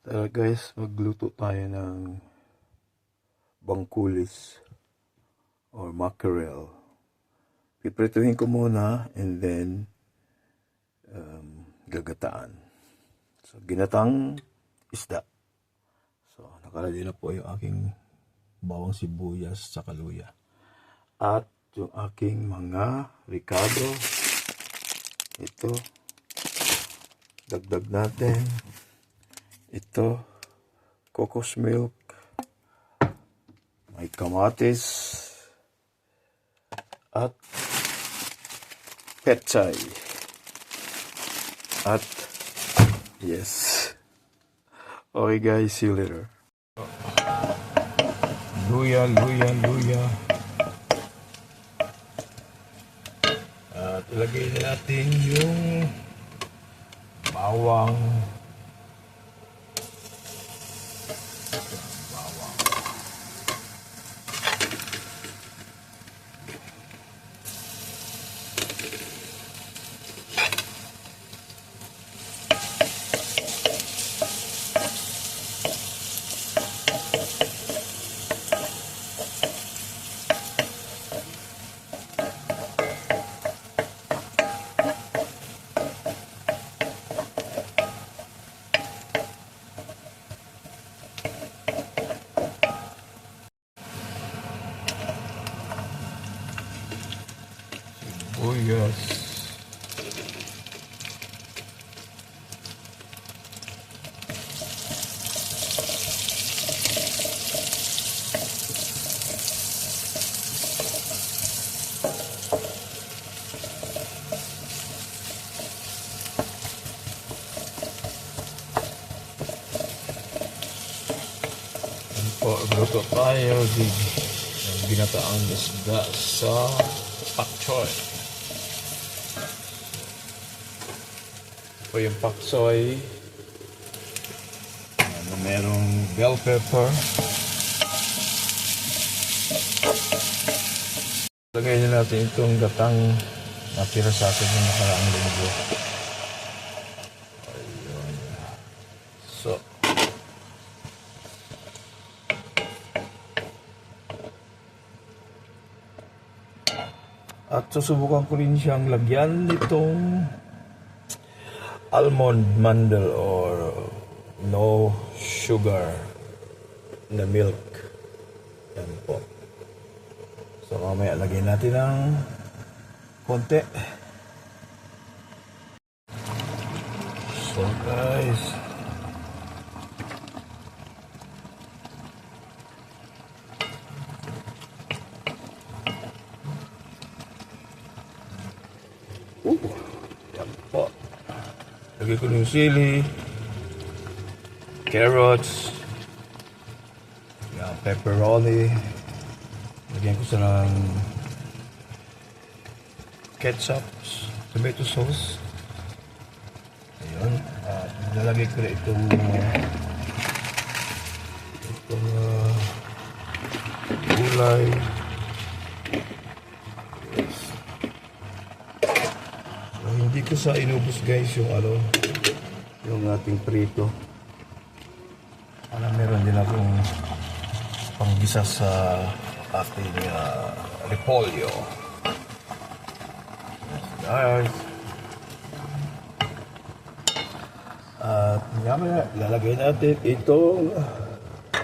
Tara guys, magluto tayo ng bangkulis or mackerel. Piprituhin ko muna and then gagataan. So, ginatang isda. So, nakalagay na po yung aking bawang sibuyas sa luya. At yung aking mga ricado. Ito. Dagdag natin. Ito, cocos milk, may kamatis, at pechay. At, yes. Okay guys, see you later. Luya. At ilagay na natin yung bawang. Oh yes. Luto tayo ng ginataang isda sa pak choy. O yung pak choy na merong bell pepper. Lagay na natin itong gatang natira sa atin ng nakaraang linggo. Ayun. So, at susubukan ko rin siyang lagyan nitong almond mandel or no sugar na milk. Yan po. So mamaya lagyan natin ng konti. So guys, yan po. Lagay ko yung sili, carrots, yung pepperoni. Lagyan ko sa ng ketchup, tomato sauce. Ayun. At nalagay ko na itong gulay. Hindi ko sa inubos guys yung ating prito. Meron din akong panggisa sa ating repolyo. Guys. At mamaya lalagay natin itong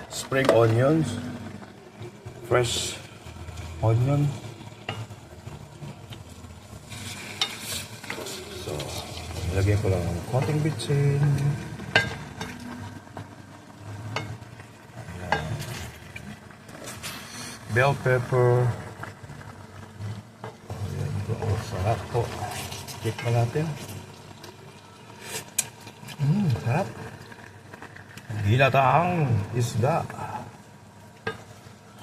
spring onions. Fresh onion. Lagyan ko lang ng konting bitsin. Bell pepper. Ayan po. Sarap po. Tikman natin. Sarap. Ginataang isda.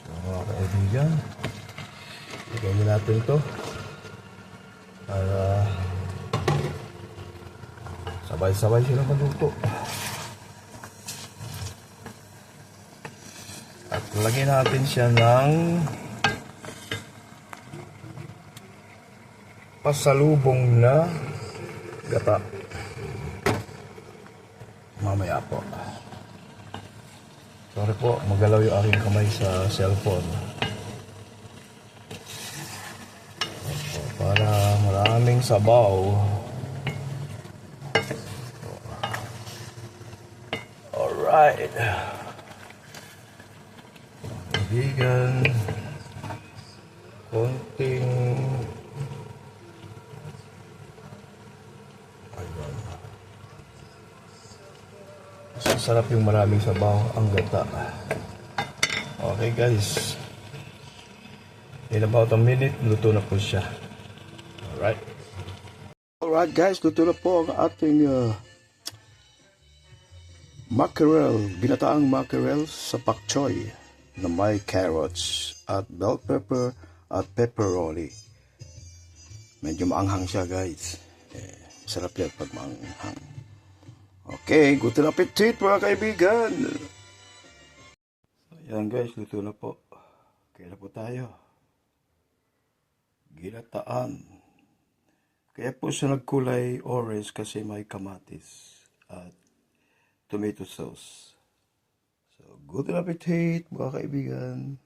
So mga kaibigan, lagyan natin ito para sabay-sabay sila maluto. At lagyan natin siya ng pasalubong na gata. Mamaya po. Sorry po, magalaw yung aking kamay sa cellphone. Para maraming sabaw. Alright. Kaibigan. Konting... Ayun. Mas sarap yung maraming sabaw, ang gata. Okay guys. In about a minute, luto na po siya. Alright. Alright guys, luto na po ang ating mackerel, ginataang mackerel sa pak choy na may carrots at bell pepper at pepperoni. Medyo maanghang siya guys. Sarap yan pag maanghang. Okay, good appetit mga kaibigan. Ayan guys, luto na po. Kaya na po tayo. Ginataan. Kaya po siya nagkulay orange kasi may kamatis at tomato sauce. So, good appetit mga kaibigan.